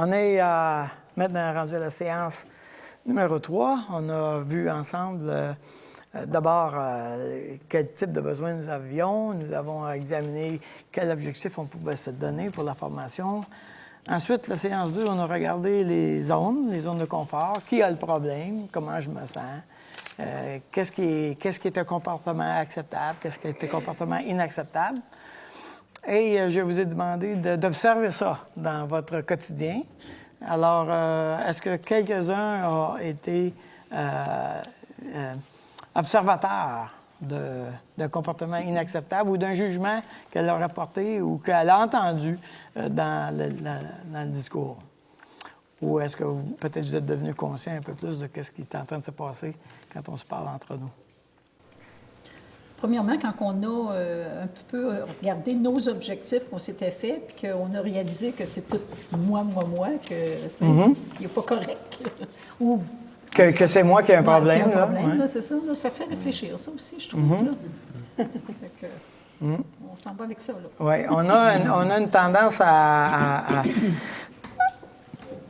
On est maintenant rendu à la séance numéro 3. On a vu ensemble d'abord quel type de besoins nous avions. Nous avons examiné quel objectif on pouvait se donner pour la formation. Ensuite, la séance 2, on a regardé les zones de confort. Qui a le problème? Comment je me sens? Qu'est-ce qui est un comportement acceptable? Qu'est-ce qui est un comportement inacceptable? Et je vous ai demandé d'observer ça dans votre quotidien. Alors, est-ce que quelques-uns ont été observateurs d'un comportement inacceptable ou d'un jugement qu'elle a rapporté ou qu'elle a entendu dans le discours? Ou est-ce que peut-être vous êtes devenu conscient un peu plus de ce qui est en train de se passer quand on se parle entre nous? Premièrement, quand on a un petit peu regardé nos objectifs qu'on s'était faits, puis qu'on a réalisé que c'est tout moi, que il n'est pas correct. Ou que c'est moi qui ai un problème. Là, c'est ça. Là, ça fait réfléchir, ça aussi, je trouve. On s'en va avec ça. Oui, on a une tendance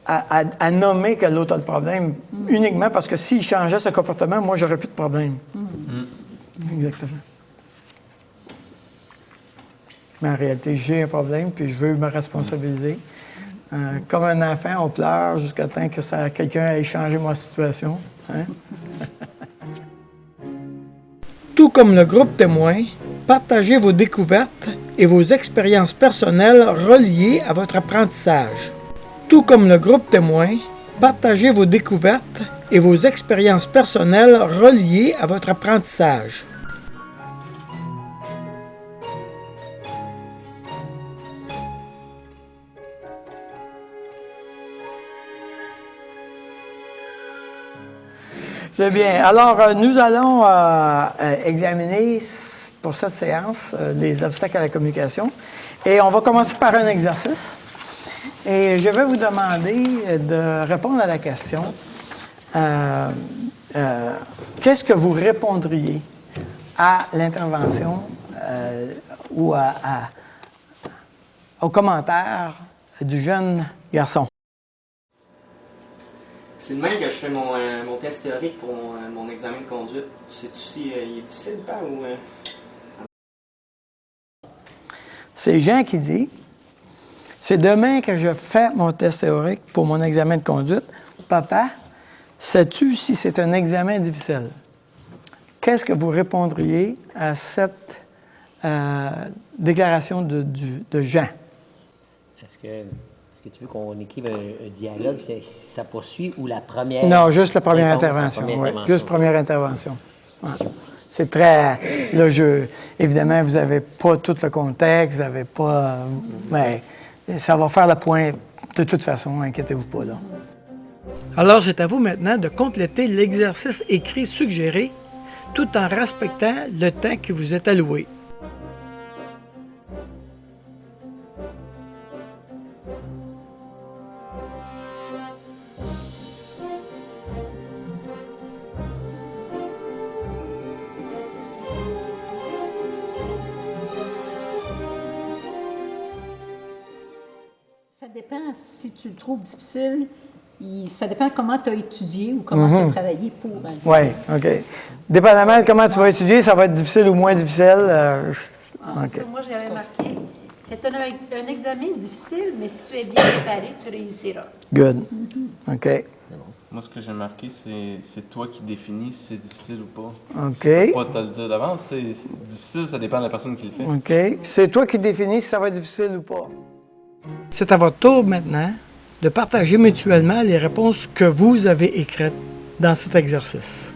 à nommer que l'autre a le problème uniquement parce que s'il changeait ce comportement, moi, j'aurais plus de problème. Exactement. Mais en réalité, j'ai un problème, puis je veux me responsabiliser. Comme un enfant, on pleure jusqu'à temps que quelqu'un ait changé ma situation. Hein? Tout comme le groupe témoin, partagez vos découvertes et vos expériences personnelles reliées à votre apprentissage. Tout comme le groupe témoin, partagez vos découvertes et vos expériences personnelles reliées à votre apprentissage. C'est bien. Alors, nous allons examiner pour cette séance les obstacles à la communication. Et on va commencer par un exercice. Et je vais vous demander de répondre à la question qu'est-ce que vous répondriez à l'intervention ou au commentaire du jeune garçon? C'est de même que je fais mon test théorique pour mon examen de conduite. Sais-tu si il est difficile ou pas? C'est Jean qui dit, c'est demain que je fais mon test théorique pour mon examen de conduite. Papa, sais-tu si c'est un examen difficile? Qu'est-ce que vous répondriez à cette déclaration de Jean? Est-ce que tu veux qu'on écrive un dialogue, si ça poursuit, ou la première... Non, juste la première intervention. Oui, juste première intervention. Ouais. C'est très... Là, évidemment, vous n'avez pas tout le contexte, vous n'avez pas... mais ça va faire le point de toute façon, inquiétez-vous pas, là. Alors, c'est à vous maintenant de compléter l'exercice écrit suggéré tout en respectant le temps qui vous est alloué. Ça dépend si tu le trouves difficile. Ça dépend comment tu as étudié ou comment tu as travaillé pour. Oui, OK. Dépendamment de comment tu vas étudier, ça va être difficile ou moins difficile. C'est ça, moi j'avais marqué. C'est un examen difficile, mais si tu es bien préparé, tu réussiras. Good. OK. Moi, ce que j'ai marqué, c'est toi qui définis si c'est difficile ou pas. OK. Je peux pas te le dire d'avance. C'est difficile, ça dépend de la personne qui le fait. OK. C'est toi qui définis si ça va être difficile ou pas. C'est à votre tour maintenant de partager mutuellement les réponses que vous avez écrites dans cet exercice.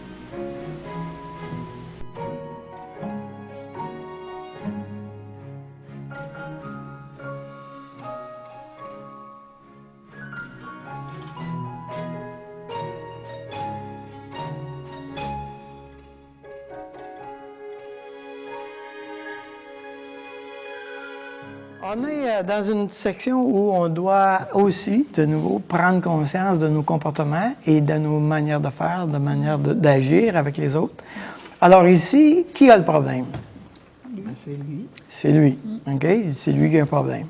On est dans une section où on doit aussi, de nouveau, prendre conscience de nos comportements et de nos manières de faire, de manière d'agir avec les autres. Alors ici, qui a le problème? C'est lui. C'est lui, OK? C'est lui qui a un problème.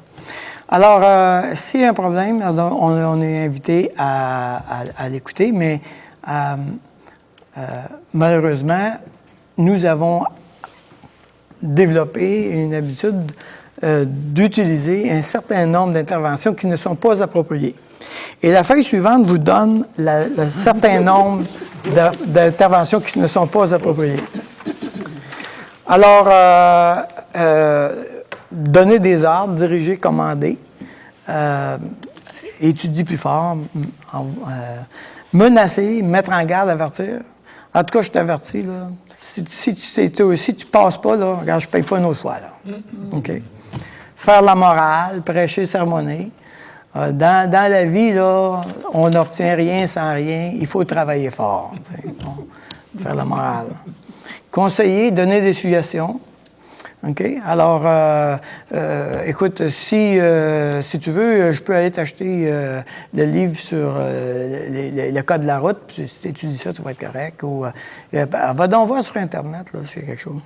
Alors, s'il y a un problème, on est invité à l'écouter, mais malheureusement, nous avons développé une habitude d'utiliser un certain nombre d'interventions qui ne sont pas appropriées. Et la feuille suivante vous donne le certain nombre d'interventions qui ne sont pas appropriées. Alors, donner des ordres, diriger, commander, étudier plus fort, menacer, mettre en garde, avertir. En tout cas, je t'avertis, là. Si tu passes pas, là, regarde, je ne paye pas une autre fois, là. OK? Faire la morale, prêcher, sermonner. Dans la vie, là, on n'obtient rien sans rien. Il faut travailler fort. Bon, faire la morale. Conseiller, donner des suggestions. OK? Alors, écoute, si tu veux, je peux aller t'acheter le livre sur le code de la route. Puis, si tu étudies ça, tu vas être correct. Ou, va donc voir sur Internet, là, s'il y a quelque chose.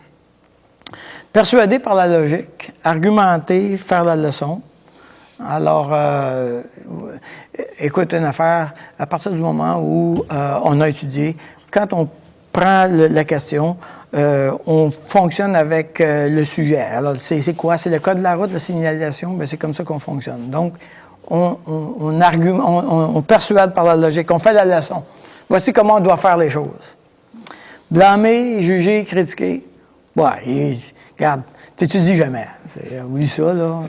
Persuader par la logique. Argumenter, faire la leçon. Alors, écoute, une affaire, à partir du moment où on a étudié, quand on prend la question, on fonctionne avec le sujet. Alors, c'est quoi? C'est le code de la route, la signalisation, bien, c'est comme ça qu'on fonctionne. Donc, on persuade par la logique, on fait la leçon. Voici comment on doit faire les choses. Blâmer, juger, critiquer. Ouais, regarde, t'étudies jamais. Oublie ça, là.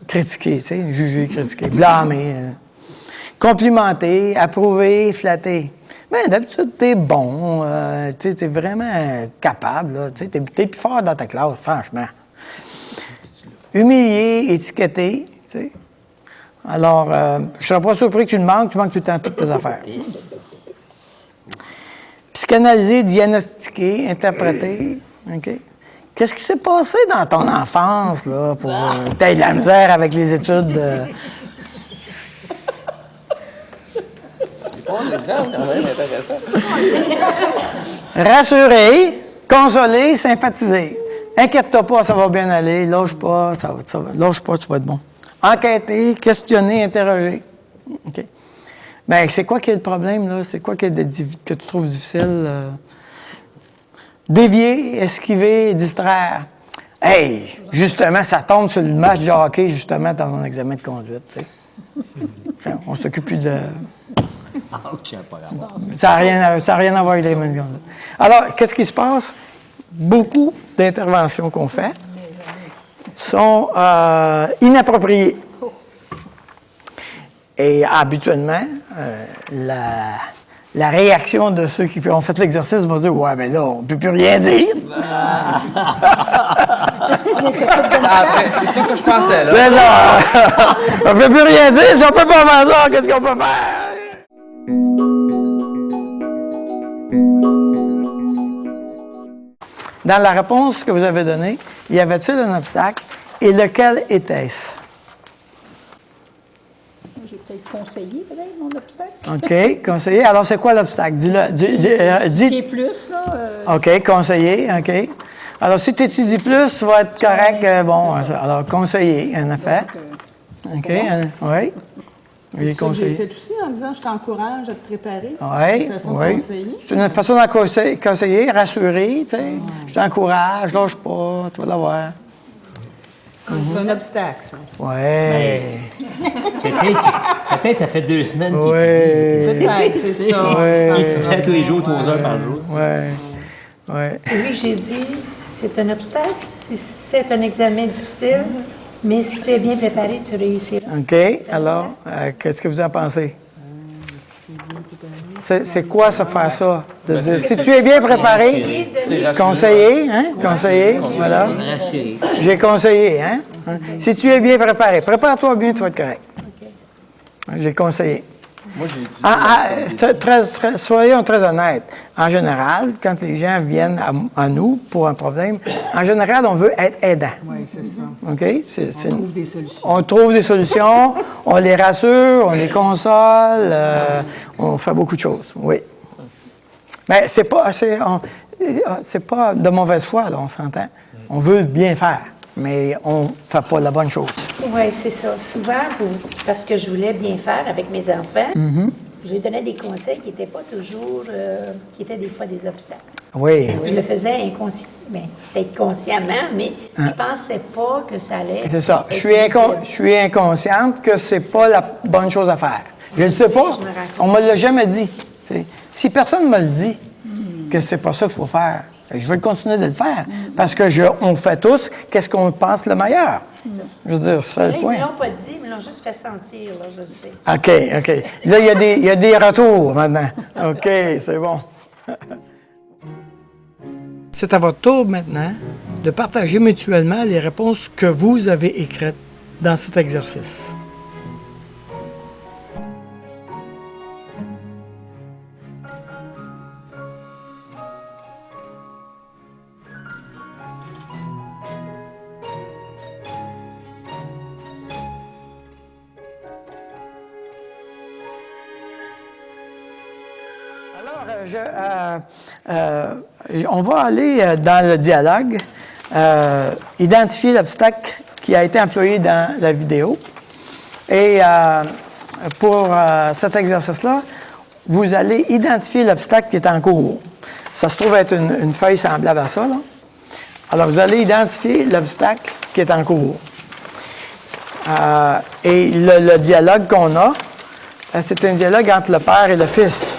Critiquer, tu sais, juger, critiquer, blâmer. Complimenter, approuver, flatter. Mais d'habitude, t'es bon, t'es vraiment capable, tu sais, t'es plus fort dans ta classe, franchement. Humilier, étiqueter, tu sais. Alors, je ne serais pas surpris que tu manques tout le temps toutes tes affaires. Psychanalyser, diagnostiquer, interpréter, OK? Qu'est-ce qui s'est passé dans ton enfance, là, pour que tu aies de la misère avec les études? Rassurer, consoler, sympathiser. Inquiète-toi pas, ça va bien aller. Lâche pas, lâche pas, tu vas être bon. Enquêter, questionner, interroger. OK. Bien, c'est quoi qui est le problème, là? C'est quoi que tu trouves difficile? Dévier, esquiver, distraire. Hey, justement, ça tombe sur le match de hockey, justement, dans mon examen de conduite, tu sais. Enfin, on s'occupe plus de... Ça n'a rien à voir avec les mêmes viandes. Alors, qu'est-ce qui se passe? Beaucoup d'interventions qu'on fait sont inappropriées. Et habituellement, la réaction de ceux qui ont fait l'exercice va dire « Ouais, mais là, on ne peut plus rien dire. » C'est ça que je pensais, là. C'est ça. On ne peut plus rien dire. Si on ne peut pas faire ça, qu'est-ce qu'on peut faire? Dans la réponse que vous avez donnée, y avait-il un obstacle et lequel était-ce? J'ai peut-être conseillé, mon obstacle. OK, conseiller. Alors, c'est quoi l'obstacle? Dis-le. Qui est plus, là. OK, conseiller, OK. Alors, si tu étudies plus, tu vas être correct. Alors, conseiller, en effet. OK, oui. C'est ça que j'ai fait aussi en disant je t'encourage à te préparer. Oui, une façon de conseiller. C'est une façon de conseiller, rassurer, tu sais. Je t'encourage, lâche pas, tu vas l'avoir. C'est un obstacle, ça. Oui. Peut-être ça fait 2 semaines qu'il Oui. Peut-être, c'est ça. Il étudie tous les jours, 3 heures par jour. Oui. Celui que j'ai dit, c'est un obstacle, c'est un examen difficile, mais si tu es bien préparé, tu réussiras. OK. Alors, qu'est-ce que vous en pensez? C'est quoi ça, faire ça? De dire, si tu es bien préparé, conseiller, hein? Conseiller, voilà. Rassurer. J'ai conseillé, hein? Si tu es bien préparé, prépare-toi bien, tu vas être correct. J'ai conseillé. Moi, j'ai dit... Soyons très honnêtes. En général, quand les gens viennent à nous pour un problème, en général, on veut être aidant. Oui, c'est ça. OK? On trouve des solutions. On trouve des solutions, on les rassure, on les console, on fait beaucoup de choses, oui. Mais c'est pas de mauvaise foi, là, on s'entend. On veut bien faire. mais on ne fait pas la bonne chose. Oui, c'est ça. Souvent, parce que je voulais bien faire avec mes enfants, je lui donnais des conseils qui n'étaient pas toujours, qui étaient des fois des obstacles. Oui. Je le faisais peut-être consciemment, mais je pensais pas que ça allait. C'est ça. être Je suis inconsciente que c'est pas la bonne chose à faire. Je ne sais pas. Je me rends compte. On me l'a jamais dit. T'sais. Si personne me le dit que c'est pas ça qu'il faut faire, je vais continuer de le faire. Parce que on fait tous qu'est-ce qu'on pense le meilleur. Je veux dire, c'est Là, le ils point. ne me l'ont pas dit, ils me l'ont juste fait sentir, là, je le sais. OK. Là, il y a des retours maintenant. OK, c'est bon. C'est à votre tour maintenant de partager mutuellement les réponses que vous avez écrites dans cet exercice. Alors, on va aller dans le dialogue, identifier l'obstacle qui a été employé dans la vidéo. Et pour cet exercice-là, vous allez identifier l'obstacle qui est en cours. Ça se trouve être une feuille semblable à ça, là. Alors, vous allez identifier l'obstacle qui est en cours. Et le dialogue qu'on a, c'est un dialogue entre le père et le fils.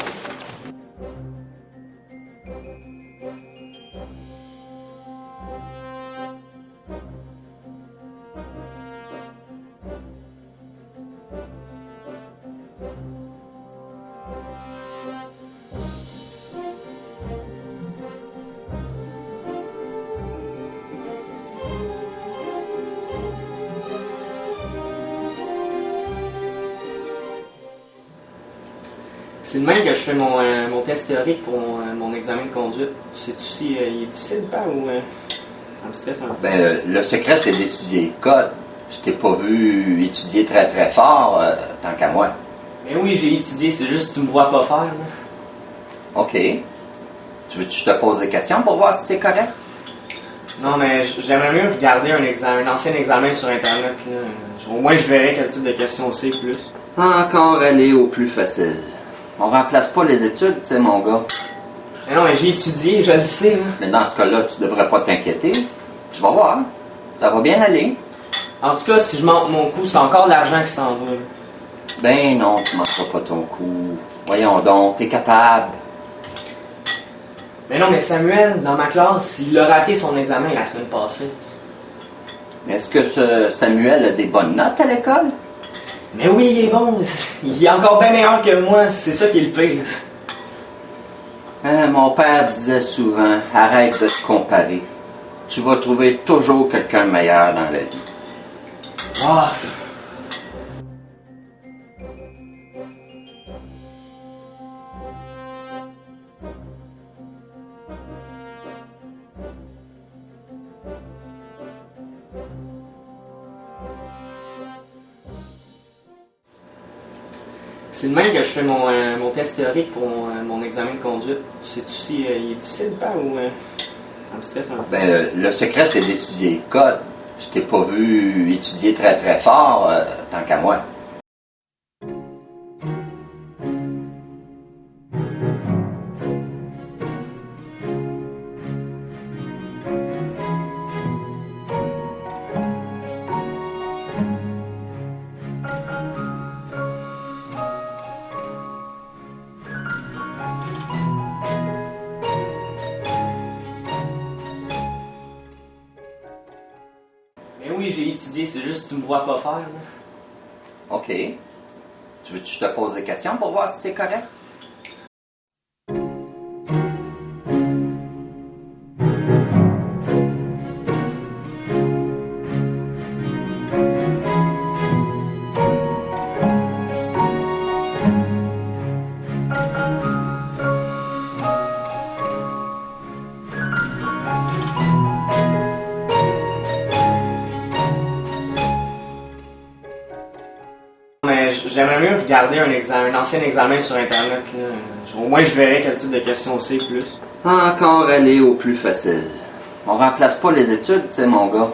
C'est de même que je fais mon test théorique pour mon examen de conduite. Sais-tu si il est difficile de faire ou ça me stresse un peu? Ben, le secret, c'est d'étudier le code. Je t'ai pas vu étudier très très fort, tant qu'à moi. Mais oui, j'ai étudié, c'est juste que tu me vois pas faire. Là. OK. Tu veux que je te pose des questions pour voir si c'est correct? Non, mais j'aimerais mieux regarder un ancien examen sur Internet. Là. Au moins, je verrais quel type de questions c'est plus. Encore aller au plus facile. On remplace pas les études, tu sais, mon gars. Mais non, mais j'ai étudié, je le sais. Là. Mais dans ce cas-là, tu devrais pas t'inquiéter. Tu vas voir. Ça va bien aller. En tout cas, si je manque mon coup, c'est encore de l'argent qui s'en va. Là. Ben non, tu manqueras pas ton coup. Voyons donc, t'es capable. Mais non, mais Samuel, dans ma classe, il a raté son examen la semaine passée. Mais est-ce que ce Samuel a des bonnes notes à l'école? Mais oui, il est bon. Il est encore bien meilleur que moi. C'est ça qui est le pire. Mon père disait souvent, arrête de te comparer. Tu vas trouver toujours quelqu'un de meilleur dans la vie. Ah. C'est de même que je fais mon test théorique pour mon examen de conduite. Sais-tu si il est difficile de faire ou ça me stresse un peu? Ben, le secret, c'est d'étudier le code. Je t'ai pas vu étudier très très fort, tant qu'à moi. Mais oui, j'ai étudié, c'est juste que tu me vois pas faire. Là. OK. Tu veux que je te pose des questions pour voir si c'est correct? Mais j'aimerais mieux regarder un ancien examen sur Internet. Là. Au moins, je verrais quel type de questions c'est plus. Encore aller au plus facile. On remplace pas les études, tu sais, mon gars.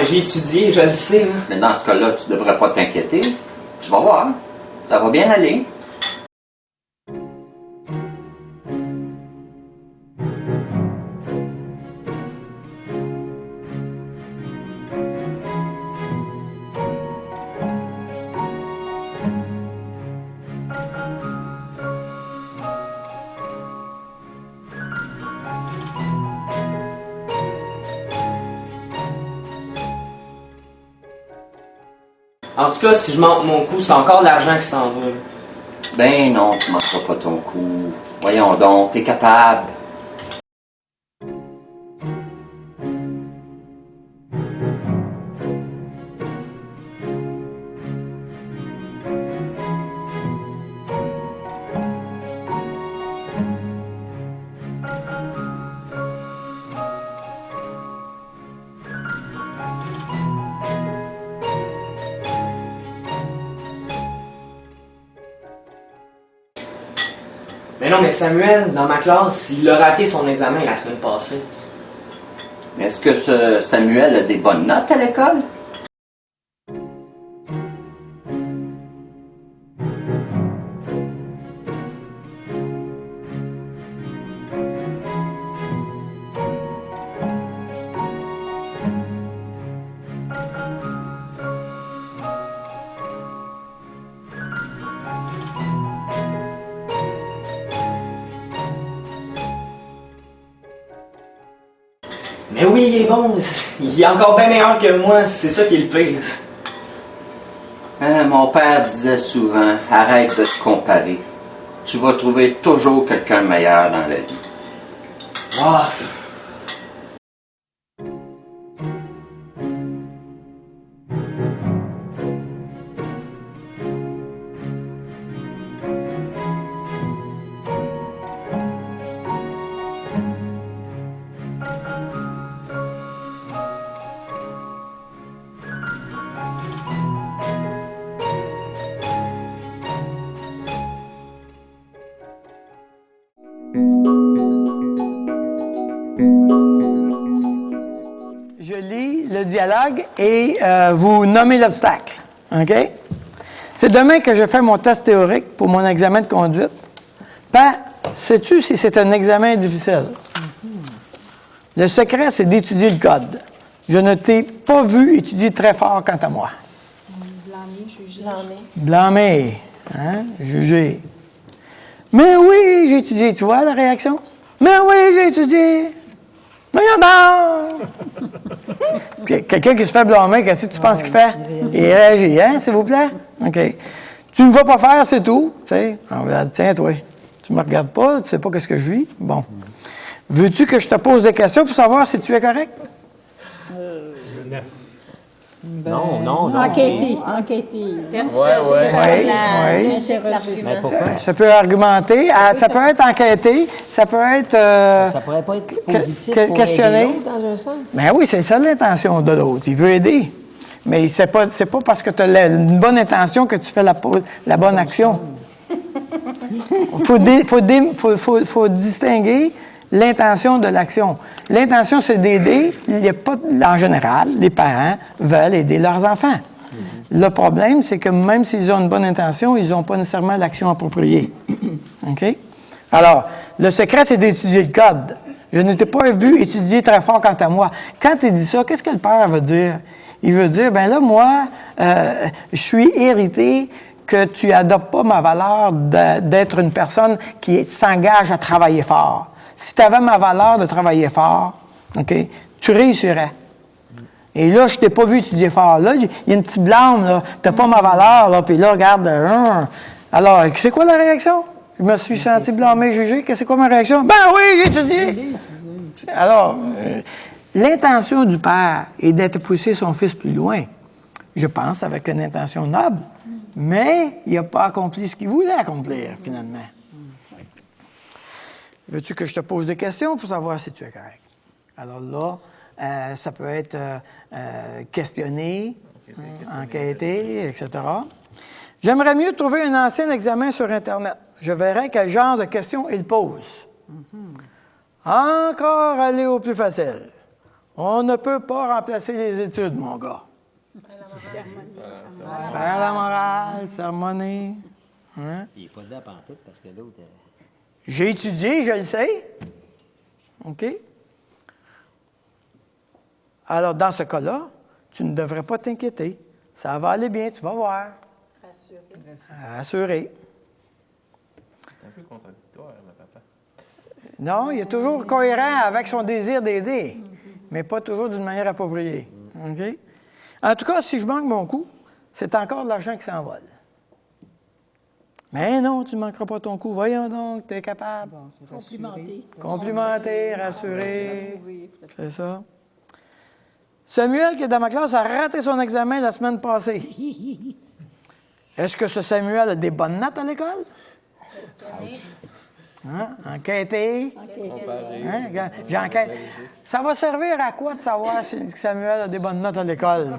mais j'ai étudié, je le sais. Là. Mais dans ce cas-là, tu devrais pas t'inquiéter. Tu vas voir. Ça va bien aller. En tout cas, si je monte mon coup, c'est encore de l'argent qui s'en va. Ben non, tu manqueras pas ton coup. Voyons donc, t'es capable. Mais non, mais Samuel, dans ma classe, il a raté son examen la semaine passée. Mais est-ce que ce Samuel a des bonnes notes à l'école? Mais oui, il est bon. Il est encore bien meilleur que moi. C'est ça qui est le pire. Mon père disait souvent, arrête de te comparer. Tu vas trouver toujours quelqu'un de meilleur dans la vie. Ah. Je lis le dialogue et vous nommez l'obstacle. OK? C'est demain que je fais mon test théorique pour mon examen de conduite. Sais-tu si c'est un examen difficile? Le secret, c'est d'étudier le code. Je ne t'ai pas vu étudier très fort quant à moi. Blâmer, juger. Blâmer. Hein? Juger. Mais oui, j'ai étudié. Tu vois la réaction? Mais oui, j'ai étudié. Mais regarde! Quelqu'un qui se fait blâmer, qu'est-ce que tu penses qu'il fait? Il réagit, hein, s'il vous plaît? OK. Tu ne vas pas faire, c'est tout. Tu sais, on va dire, tiens, toi, tu ne me regardes pas, tu ne sais pas qu'est-ce que je vis. Bon. Veux-tu que je te pose des questions pour savoir si tu es correct? Non. Enquêter. Oui. Mais pourquoi? Ça peut argumenter, ça peut être enquêté, ça peut être... Ça pourrait pas être positif pour questionner. aider l'autre, dans un sens? Ben oui, c'est ça l'intention de l'autre. Il veut aider. Mais c'est pas parce que tu as une bonne intention que tu fais la bonne action. Il faut distinguer l'intention de l'action. L'intention, c'est d'aider. Il y a pas, en général, les parents veulent aider leurs enfants. Le problème, c'est que même s'ils ont une bonne intention, ils n'ont pas nécessairement l'action appropriée. OK? Alors, le secret, c'est d'étudier le code. Je ne t'ai pas vu étudier très fort quant à moi. Quand il dit ça, qu'est-ce que le père veut dire? Il veut dire, ben là, moi, je suis irrité que tu n'adoptes pas ma valeur d'être une personne qui s'engage à travailler fort. Si tu avais ma valeur de travailler fort, OK, tu réussirais. Et là, je ne t'ai pas vu étudier fort. Là, il y a une petite blâme, là. Tu n'as pas ma valeur, là. Puis là, regarde. Alors, c'est quoi la réaction? Je me suis senti blâmé, jugé. C'est quoi ma réaction? Ben oui, j'ai étudié! Alors, l'intention du père est d'être pousser son fils plus loin. Je pense avec une intention noble, mais il n'a pas accompli ce qu'il voulait accomplir, finalement. Veux-tu que je te pose des questions pour savoir si tu es correct? Alors là, ça peut être questionner, enquêter, etc. J'aimerais mieux trouver un ancien examen sur Internet. Je verrai quel genre de questions il pose. Encore aller au plus facile. On ne peut pas remplacer les études, mon gars. Faire la morale, sermonner. Hein? Il n'est pas dedans pantoute parce que l'autre... J'ai étudié, je le sais. OK? Alors, dans ce cas-là, tu ne devrais pas t'inquiéter. Ça va aller bien, tu vas voir. Rassurer. C'est un peu contradictoire, ma papa. Non, il est toujours cohérent avec son désir d'aider, mais pas toujours d'une manière appropriée. OK? En tout cas, si je manque mon coup, c'est encore de l'argent qui s'envole. Mais non, tu ne manqueras pas ton coup. Voyons donc, tu es capable. Complimenter. Complimenter, rassurer. C'est ça. Samuel, qui est dans ma classe, a raté son examen la semaine passée. Est-ce que ce Samuel a des bonnes notes à l'école? Hein? Enquêter. Hein? J'enquête. Ça va servir à quoi de savoir si Samuel a des bonnes notes à l'école?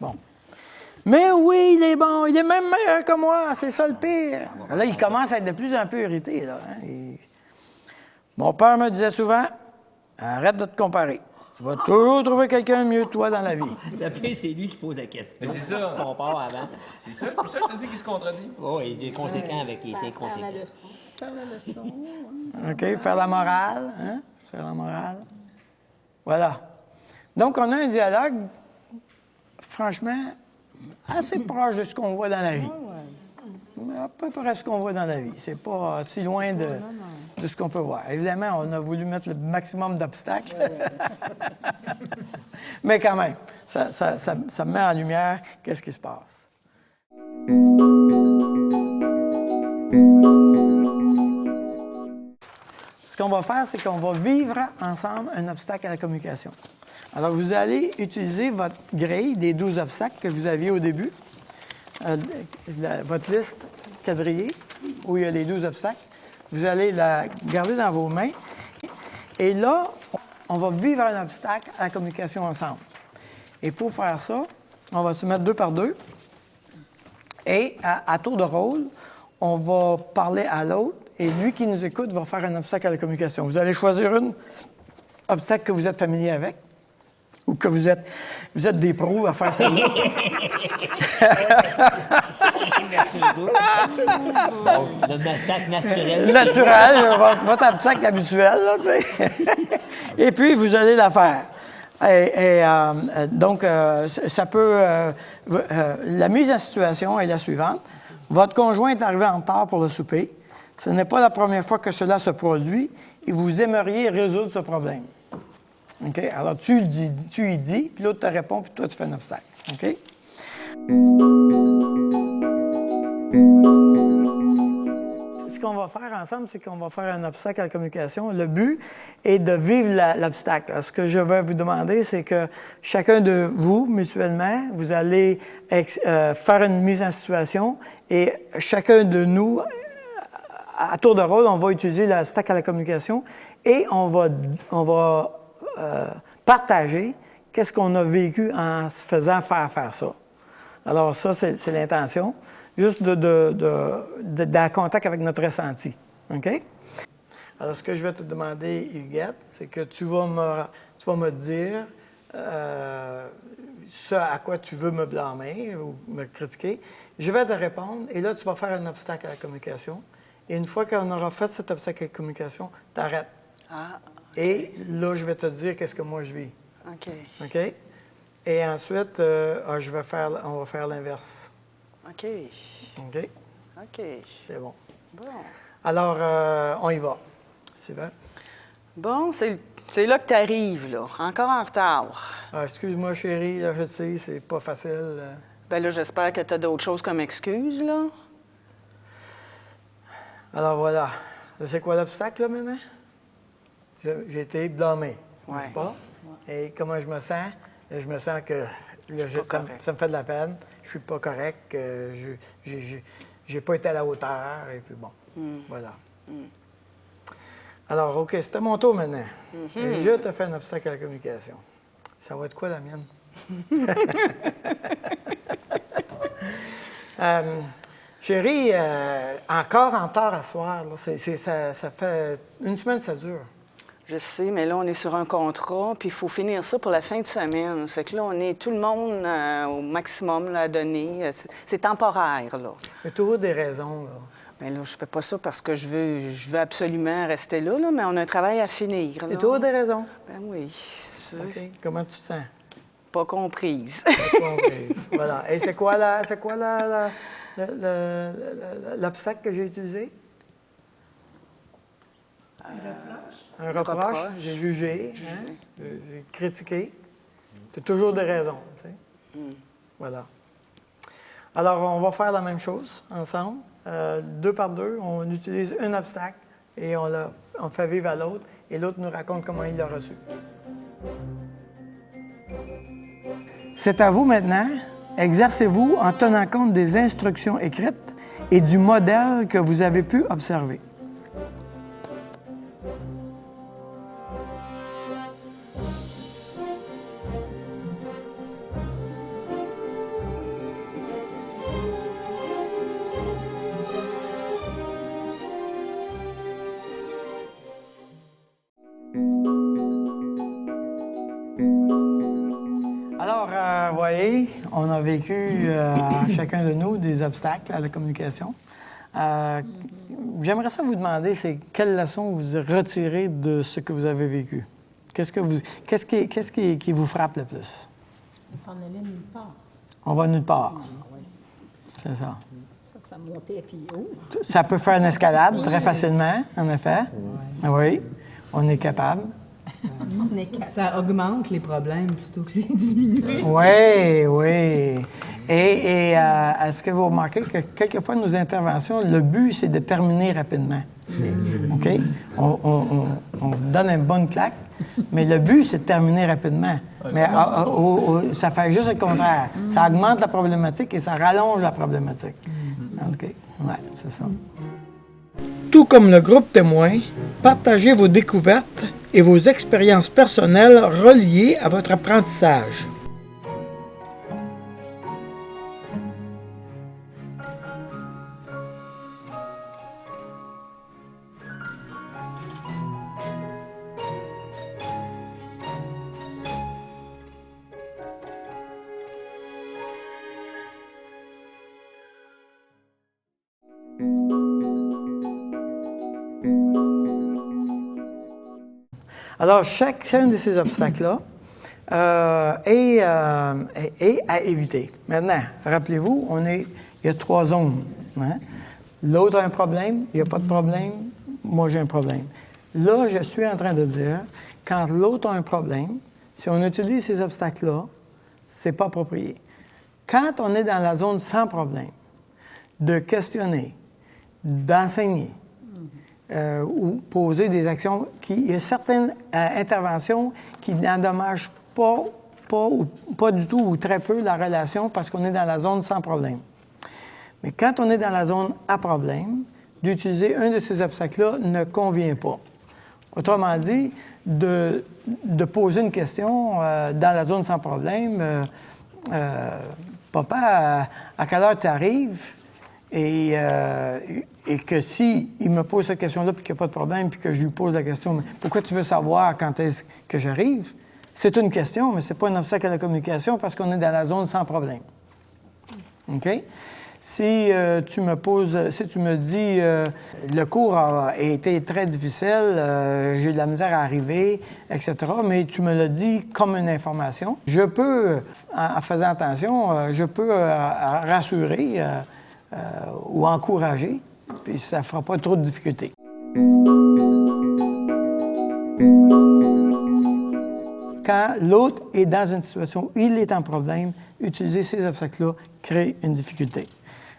Bon. Mais oui, il est bon. Il est même meilleur que moi. C'est ça le pire. Là, il commence à être de plus en plus irrité. Là, hein? Mon père me disait souvent, arrête de te comparer. Tu vas toujours trouver quelqu'un de mieux que toi dans la vie. Le pire, c'est lui qui pose la question. Mais c'est ça. Il se compare avant. C'est ça, pour ça que je te dis qu'il se contredit. Oui, il est conséquent avec... Il est inconséquent. Faire la leçon. OK, faire la morale. Hein? Faire la morale. Voilà. Donc, on a un dialogue, franchement, assez proche de ce qu'on voit dans la vie. À peu près ce qu'on voit dans la vie. C'est pas si loin de ce qu'on peut voir. Évidemment, on a voulu mettre le maximum d'obstacles. Mais quand même, ça met en lumière qu'est-ce qui se passe. Ce qu'on va faire, c'est qu'on va vivre ensemble un obstacle à la communication. Alors, vous allez utiliser votre grille des 12 obstacles que vous aviez au début, votre liste quadrillée, où il y a les 12 obstacles. Vous allez la garder dans vos mains. Et là, on va vivre un obstacle à la communication ensemble. Et pour faire ça, on va se mettre 2 par 2. Et à tour de rôle, on va parler à l'autre. Et lui qui nous écoute va faire un obstacle à la communication. Vous allez choisir un obstacle que vous êtes familier avec. Ou que vous êtes des pros à faire ça. Merci beaucoup. Donc, le massacre naturel. Naturel, votre obstacle habituel, là, tu sais. Et puis, vous allez la faire. Donc, ça peut... la mise en situation est la suivante. Votre conjoint est arrivé en retard pour le souper. Ce n'est pas la première fois que cela se produit et vous aimeriez résoudre ce problème. OK? Alors, tu y dis, puis l'autre te répond, puis toi, tu fais un obstacle. OK? Ce qu'on va faire ensemble, c'est qu'on va faire un obstacle à la communication. Le but est de vivre l'obstacle. Ce que je vais vous demander, c'est que chacun de vous, mutuellement, vous allez faire une mise en situation et chacun de nous, à tour de rôle, on va utiliser l'obstacle à la communication et on va partager qu'est-ce qu'on a vécu en se faisant faire ça. Alors ça, c'est l'intention, juste d'être en contact avec notre ressenti. OK? Alors ce que je vais te demander, Huguette, c'est que tu vas me dire ce à quoi tu veux me blâmer ou me critiquer. Je vais te répondre et là, tu vas faire un obstacle à la communication. Et une fois qu'on aura fait cet obstacle à la communication, tu arrêtes. Ah. Et là, je vais te dire qu'est-ce que moi je vis. OK. OK? Et ensuite, on va faire l'inverse. OK. OK? OK. C'est bon. Bon. Alors, on y va. C'est vrai? Bon, c'est là que tu arrives, là. Encore en retard. Ah, excuse-moi, chérie, là, je sais, c'est pas facile. Ben là, j'espère que tu as d'autres choses comme excuse, là. Alors, voilà. C'est quoi l'obstacle, là, maintenant? J'ai été blâmé, n'est-ce pas? Ouais. Et comment je me sens? Je me sens que là, ça me fait de la peine. Je suis pas correct. J'ai pas été à la hauteur. Et puis bon, voilà. Alors, OK, c'était mon tour maintenant. Et je te fais un obstacle à la communication. Ça va être quoi, la mienne? Chérie, encore en retard à soir. Là. Ça fait une semaine que ça dure. Je sais, mais là, on est sur un contrat, puis il faut finir ça pour la fin de semaine. Fait que là, on est tout le monde au maximum là, à donner. C'est temporaire, là. Il y a toujours des raisons, là. Bien là, je fais pas ça parce que je veux absolument rester là, mais on a un travail à finir, là. Il y a toujours des raisons. Ben oui. OK. Comment tu te sens? Pas comprise. Pas comprise. Voilà. Et c'est quoi l'obstacle que j'ai utilisé? Un reproche. J'ai jugé. Hein? J'ai critiqué. C'est toujours des raisons, tu sais. Voilà. Alors, on va faire la même chose ensemble. 2 par 2, on utilise un obstacle et on fait vivre à l'autre, et l'autre nous raconte comment il l'a reçu. C'est à vous maintenant. Exercez-vous en tenant compte des instructions écrites et du modèle que vous avez pu observer. Alors, vous voyez, on a vécu, chacun de nous, des obstacles à la communication. J'aimerais ça vous demander, c'est quelle leçon vous retirez de ce que vous avez vécu? Qu'est-ce qui vous frappe le plus? On s'en allait nulle part. On va nulle part. Oui. C'est ça. Ça montait, puis Ça peut faire une escalade très facilement, en effet. Oui, on est capable. Ça augmente les problèmes plutôt que les diminuer. Oui, oui. Et est-ce que vous remarquez que quelquefois, nos interventions, le but, c'est de terminer rapidement. OK? On vous donne une bonne claque, mais le but, c'est de terminer rapidement. Mais ça fait juste le contraire. Ça augmente la problématique et ça rallonge la problématique. OK? Oui, c'est ça. Tout comme le groupe témoin, partagez vos découvertes et vos expériences personnelles reliées à votre apprentissage. Alors, chacun de ces obstacles-là est à éviter. Maintenant, rappelez-vous, il y a 3 zones. Hein? L'autre a un problème, il n'y a pas de problème, moi j'ai un problème. Là, je suis en train de dire, quand l'autre a un problème, si on utilise ces obstacles-là, c'est pas approprié. Quand on est dans la zone sans problème, de questionner, d'enseigner, ou poser des actions il y a certaines interventions qui n'endommagent pas du tout ou très peu la relation parce qu'on est dans la zone sans problème. Mais quand on est dans la zone à problème, d'utiliser un de ces obstacles-là ne convient pas. Autrement dit, de poser une question dans la zone sans problème, papa, à quelle heure tu arrives? Et que si il me pose cette question-là, puis qu'il n'y a pas de problème, puis que je lui pose la question, pourquoi tu veux savoir quand est-ce que j'arrive? C'est une question, mais ce n'est pas un obstacle à la communication parce qu'on est dans la zone sans problème. OK? Si tu me dis le cours a été très difficile, j'ai de la misère à arriver, etc., mais tu me l'as dit comme une information, je peux, en faisant attention, je peux rassurer ou encourager, puis ça ne fera pas trop de difficultés. Quand l'autre est dans une situation où il est en problème, utiliser ces obstacles-là crée une difficulté.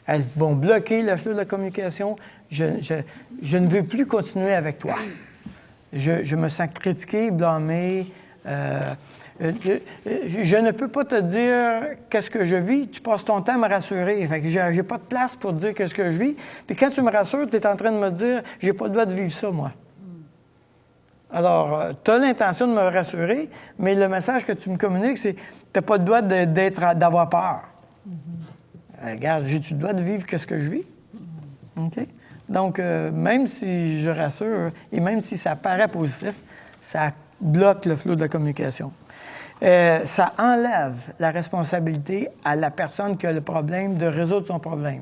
Elles vont bloquer le flux de la communication. Je ne veux plus continuer avec toi. Je me sens critiqué, blâmé. Je ne peux pas te dire qu'est-ce que je vis. Tu passes ton temps à me rassurer. Fait que j'ai pas de place pour te dire qu'est-ce que je vis. Puis quand tu me rassures, tu es en train de me dire j'ai pas le droit de vivre ça, moi. Alors, tu as l'intention de me rassurer, mais le message que tu me communiques, c'est tu n'as pas le droit d'avoir peur. Regarde, j'ai-tu le droit de vivre qu'est-ce que je vis? OK? Donc, même si je rassure, et même si ça paraît positif, Ça bloque le flot de la communication. Ça enlève la responsabilité à la personne qui a le problème de résoudre son problème.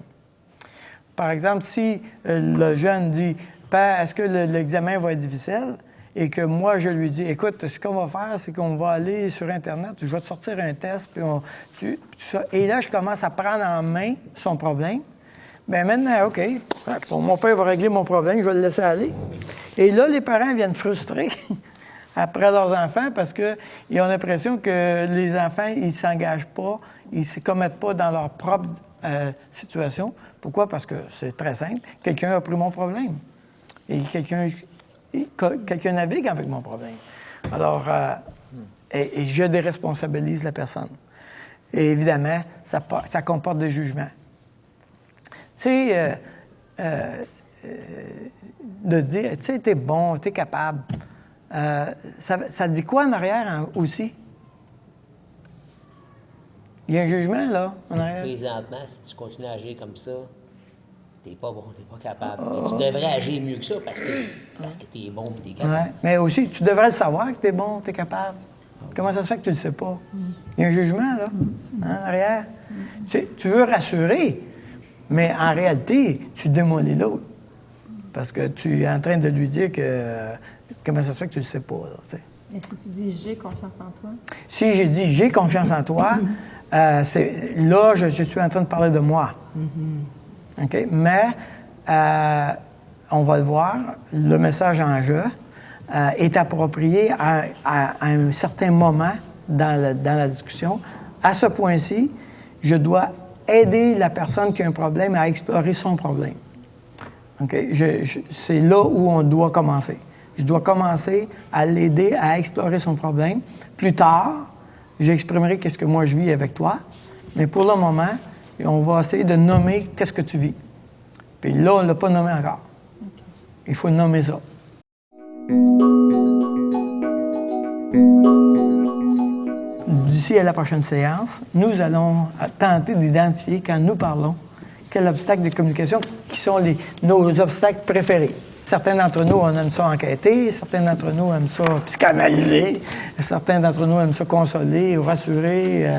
Par exemple, si le jeune dit « Père, est-ce que l'examen va être difficile? » et que moi, je lui dis « Écoute, ce qu'on va faire, c'est qu'on va aller sur Internet, je vais te sortir un test, puis et là, je commence à prendre en main son problème. Bien maintenant, OK, mon père va régler mon problème, je vais le laisser aller. Et là, les parents viennent frustrés après leurs enfants parce qu'ils ont l'impression que les enfants, ils ne s'engagent pas, ils ne se commettent pas dans leur propre situation. Pourquoi? Parce que c'est très simple. Quelqu'un a pris mon problème. Et quelqu'un navigue avec mon problème. Alors, et je déresponsabilise la personne. Et évidemment, ça comporte des jugements. Tu sais, de dire, tu sais, t'es bon, t'es capable. Ça dit quoi en arrière aussi? Il y a un jugement, là, en arrière. Présentement, si tu continues à agir comme ça, t'es pas bon, t'es pas capable. Mais tu devrais agir mieux que ça parce que t'es bon et t'es capable. Ouais. Mais aussi, tu devrais le savoir que t'es bon, t'es capable. Comment ça se fait que tu le sais pas? Il y a un jugement, là, en arrière. Tu veux rassurer, mais en réalité, tu démolis l'autre. Parce que tu es en train de lui dire que comment ça se fait que tu le sais pas, là, tu sais. Et si tu dis « j'ai confiance en toi », Si j'ai dit « j'ai confiance en toi », là, je suis en train de parler de moi. OK? Mais, on va le voir, le message en jeu est approprié à un certain moment dans la discussion. À ce point-ci, je dois aider la personne qui a un problème à explorer son problème. OK? C'est là où on doit commencer. Je dois commencer à l'aider à explorer son problème. Plus tard, j'exprimerai qu'est-ce que moi je vis avec toi. Mais pour le moment, on va essayer de nommer qu'est-ce que tu vis. Puis là, on ne l'a pas nommé encore. Okay. Il faut nommer ça. D'ici à la prochaine séance, nous allons tenter d'identifier, quand nous parlons, quels obstacles de communication qui sont nos obstacles préférés. Certains d'entre nous, on aime ça enquêter, certains d'entre nous aiment ça psychanalyser, certains d'entre nous aiment ça consoler, rassurer,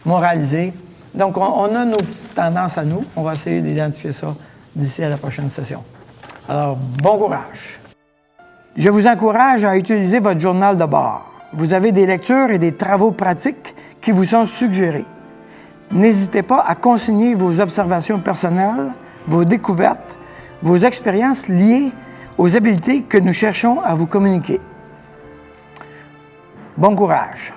moraliser. Donc, on a nos petites tendances à nous. On va essayer d'identifier ça d'ici à la prochaine session. Alors, bon courage. Je vous encourage à utiliser votre journal de bord. Vous avez des lectures et des travaux pratiques qui vous sont suggérés. N'hésitez pas à consigner vos observations personnelles, vos découvertes, vos expériences liées aux habiletés que nous cherchons à vous communiquer. Bon courage!